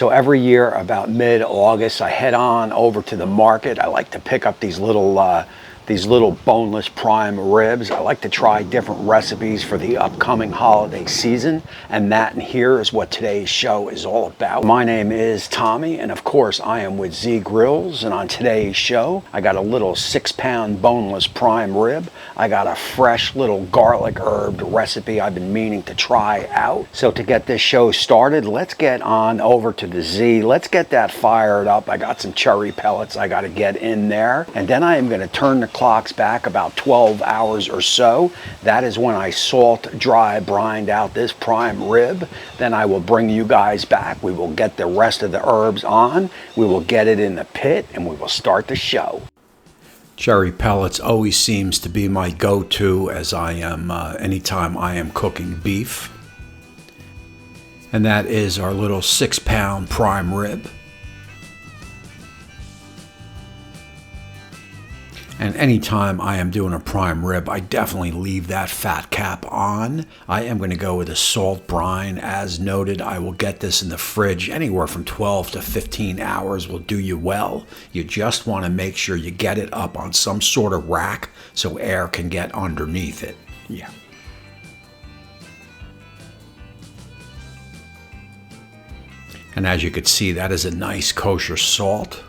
So every year about mid-August, I head on over to the market. I like to pick up these little boneless prime ribs. I like to try different recipes for the upcoming holiday season, and that in here is what today's show is all about. My name is Tommy, and of course I am with Z Grills, and on today's show I got a little 6-pound boneless prime rib. I got a fresh little garlic herbed recipe I've been meaning to try out. So to get this show started, let's get on over to the Z. Let's get that fired up. I got some cherry pellets I got to get in there, and then I am going to turn the clocks back about 12 hours or so. That is when I salt, dry, brined out this prime rib. Then I will bring you guys back. We will get the rest of the herbs on. We will get it in the pit, and we will start the show. Cherry pellets always seems to be my go-to as I am anytime I am cooking beef. And that is our little 6-pound prime rib. And anytime I am doing a prime rib, I definitely leave that fat cap on. I am going to go with a salt brine. As noted, I will get this in the fridge. Anywhere from 12 to 15 hours will do you well. You just want to make sure you get it up on some sort of rack so air can get underneath it. Yeah. And as you can see, that is a nice kosher salt.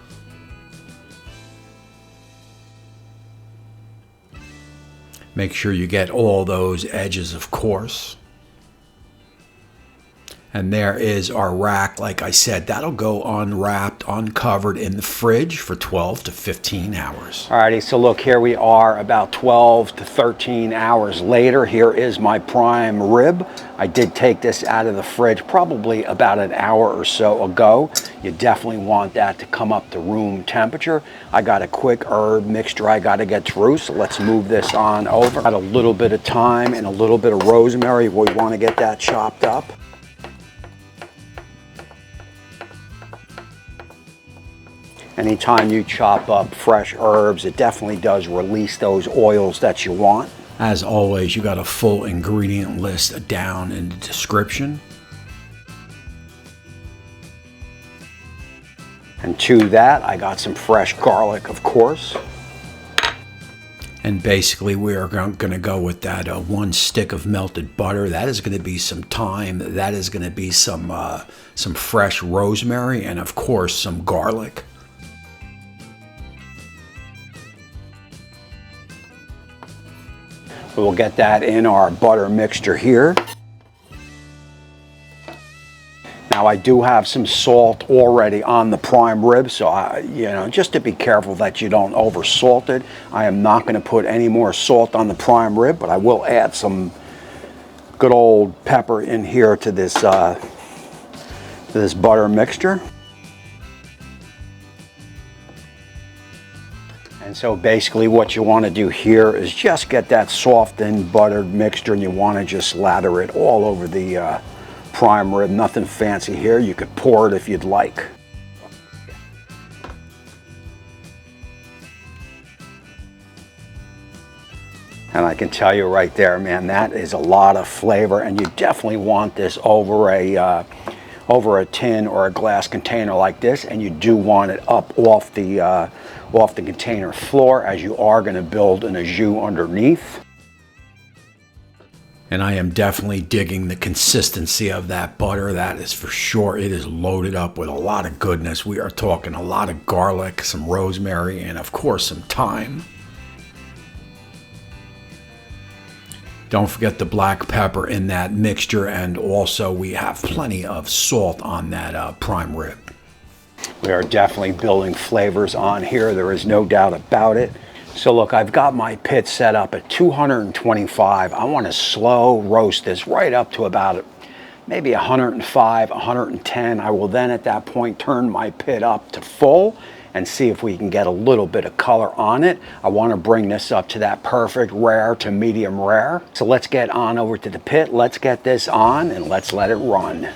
Make sure you get all those edges, of course. And there is our rack. Like I said, that'll go unwrapped, uncovered in the fridge for 12 to 15 hours. Alrighty, so look, here we are about 12 to 13 hours later. Here is my prime rib. I did take this out of the fridge probably about an hour or so ago. You definitely want that to come up to room temperature. I got a quick herb mixture I got to get through, so let's move this on over. Got a little bit of thyme and a little bit of rosemary. We want to get that chopped up. Anytime you chop up fresh herbs, it definitely does release those oils that you want. As always, you got a full ingredient list down in the description. And to that, I got some fresh garlic, of course. And basically, we are going to go with that 1 stick of melted butter. That is going to be some thyme. That is going to be some fresh rosemary, and of course, some garlic. We'll get that in our butter mixture here. Now I do have some salt already on the prime rib, so just to be careful that you don't over salt it. I am not going to put any more salt on the prime rib, but I will add some good old pepper in here to this butter mixture. And so basically what you want to do here is just get that softened buttered mixture, and you want to just lather it all over the prime rib. Nothing fancy here. You could pour it if you'd like. And I can tell you right there, man, that is a lot of flavor, and you definitely want this over a tin or a glass container like this, and you do want it up off the container floor, as you are going to build an au jus underneath. And I am definitely digging the consistency of that butter. That is for sure. It is loaded up with a lot of goodness. We are talking a lot of garlic, some rosemary, and of course some thyme. Don't forget the black pepper in that mixture, and also we have plenty of salt on that prime rib. We are definitely building flavors on here. There is no doubt about it. So look, I've got my pit set up at 225. I want to slow roast this right up to about maybe 105, 110. I will then at that point turn my pit up to full and see if we can get a little bit of color on it. I want to bring this up to that perfect rare to medium rare. So let's get on over to the pit. Let's get this on and let's let it run.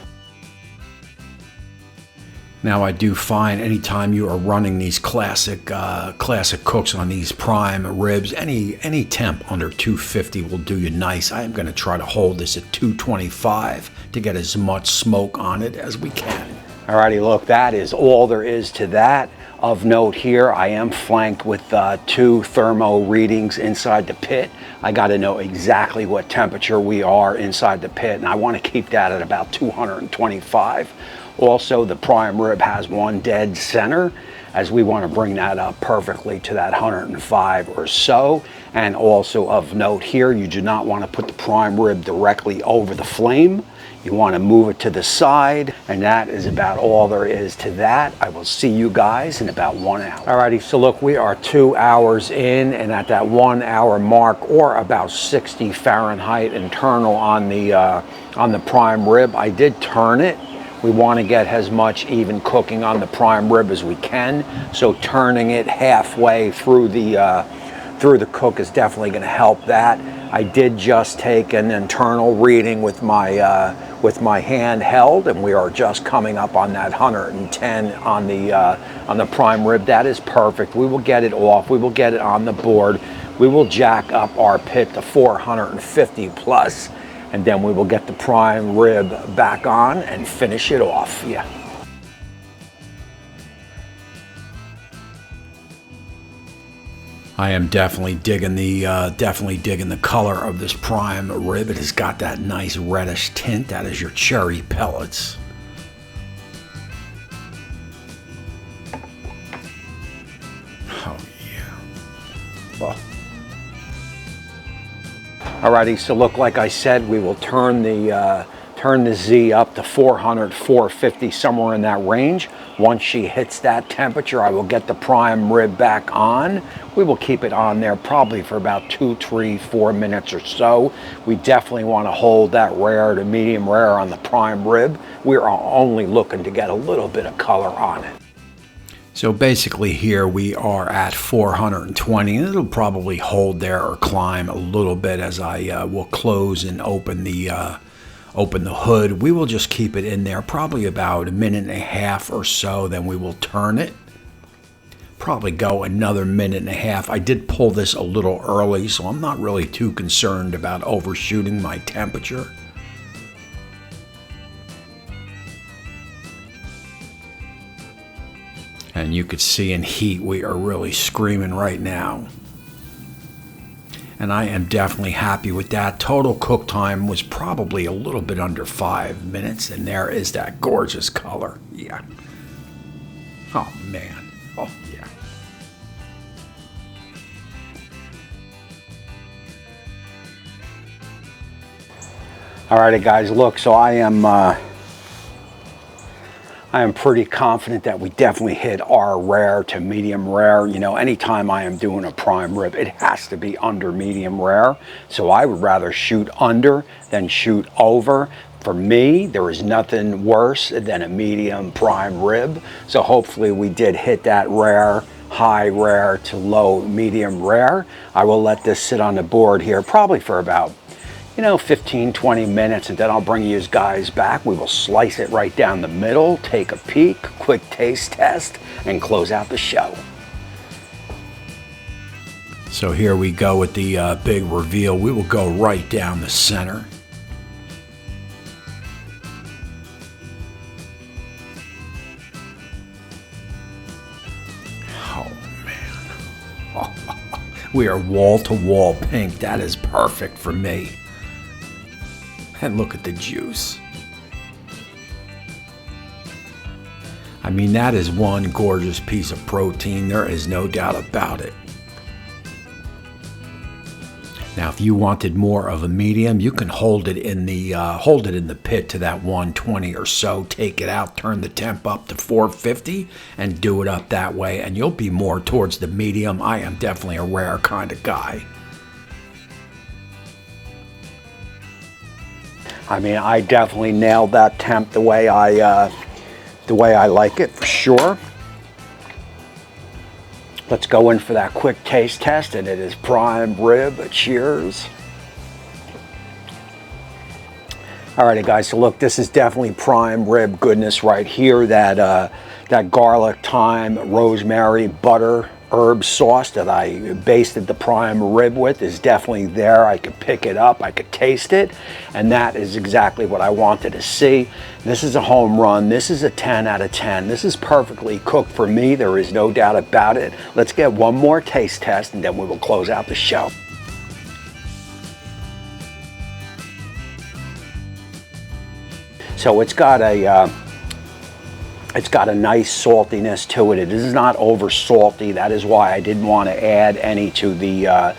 Now I do find anytime you are running these classic cooks on these prime ribs, any temp under 250 will do you nice. I am going to try to hold this at 225 to get as much smoke on it as we can. Alrighty, look, that is all there is to that. Of note here, I am flanked with 2 thermo readings inside the pit. I got to know exactly what temperature we are inside the pit, and I want to keep that at about 225. Also, the prime rib has 1 dead center, as we want to bring that up perfectly to that 105 or so. And also of note here, you do not want to put the prime rib directly over the flame. You want to move it to the side, and that is about all there is to that. I will see you guys in about 1 hour. Alrighty, so look, we are 2 hours in, and at that 1 hour mark, or about 60 Fahrenheit internal on the prime rib, I did turn it. We want to get as much even cooking on the prime rib as we can, so turning it halfway through the cook is definitely going to help that. I did just take an internal reading with my handheld, and we are just coming up on that 110 on the prime rib. That is perfect. We will get it off. We will get it on the board. We will jack up our pit to 450 plus, and then we will get the prime rib back on and finish it off. Yeah. I am definitely digging the color of this prime rib. It has got that nice reddish tint. That is your cherry pellets. Oh yeah. Oh. Alrighty, so look, like I said, we will turn the Z up to 400, 450, somewhere in that range. Once she hits that temperature, I will get the prime rib back on. We will keep it on there probably for about 2, 3, 4 minutes or so. We definitely want to hold that rare to medium rare on the prime rib. We are only looking to get a little bit of color on it. So basically here we are at 420, and it'll probably hold there or climb a little bit as I will close and open the hood. We will just keep it in there probably about 1.5 minutes or so, then we will turn it. Probably go another 1.5 minutes. I did pull this a little early, so I'm not really too concerned about overshooting my temperature. And you could see in heat we are really screaming right now. And I am definitely happy with that. Total cook time was probably a little bit under 5 minutes, and there is that gorgeous color. Yeah. Oh man. Oh yeah. Alrighty guys, look, so I am pretty confident that we definitely hit our rare to medium rare. You know, anytime I am doing a prime rib, it has to be under medium rare. So I would rather shoot under than shoot over. For me, there is nothing worse than a medium prime rib. So hopefully we did hit that rare, high rare to low medium rare. I will let this sit on the board here probably for about 15, 20 minutes, and then I'll bring you guys back. We will slice it right down the middle, take a peek, quick taste test, and close out the show. So here we go with the big reveal. We will go right down the center. Oh man. We are wall to wall pink. That is perfect for me. And look at the juice. I mean, that is one gorgeous piece of protein. There is no doubt about it. Now, if you wanted more of a medium, you can hold it in the pit to that 120 or so. Take it out, turn the temp up to 450, and do it up that way, and you'll be more towards the medium. I am definitely a rare kind of guy. I mean, I definitely nailed that temp the way I like it, for sure. Let's go in for that quick taste test, and it is prime rib. Cheers. Alrighty guys, so look, this is definitely prime rib goodness right here. That garlic, thyme, rosemary, butter, herb sauce that I basted the prime rib with is definitely there. I could pick it up, I could taste it, and that is exactly what I wanted to see. This is a home run. This is a 10 out of 10. This is perfectly cooked for me. There is no doubt about it. Let's get one more taste test and then we will close out the show. So it's got a nice saltiness to it. It is not over salty. That is why I didn't want to add any to the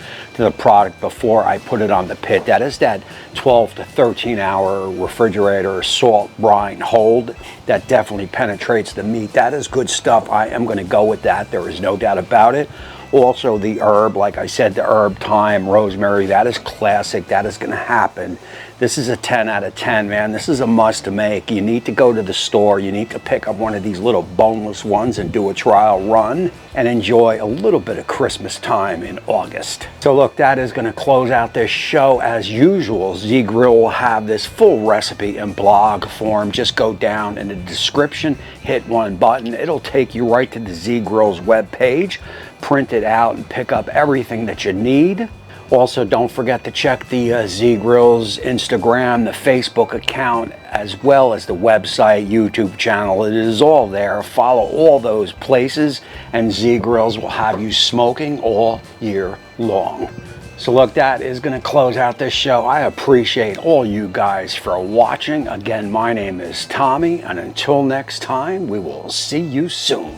product before I put it on the pit. That is that 12 to 13 hour refrigerator salt brine hold that definitely penetrates the meat. That is good stuff. I am going to go with that. There is no doubt about it. Also the herb, like I said, the herb, thyme, rosemary, that is classic. That is going to happen. This is a 10 out of 10, man. This is a must to make. You need to go to the store. You need to pick up one of these little boneless ones and do a trial run and enjoy a little bit of Christmas time in August. So look, that is going to close out this show. As usual, Z-Grill will have this full recipe in blog form. Just go down in the description, hit one button. It'll take you right to the Z-Grill's webpage. Print it out and pick up everything that you need. Also, don't forget to check the Z-Grill's Instagram, the Facebook account, as well as the website, YouTube channel. It is all there. Follow all those places, and Z-Grills will have you smoking all year long. So look, that is going to close out this show. I appreciate all you guys for watching. Again, my name is Tommy, and until next time, we will see you soon.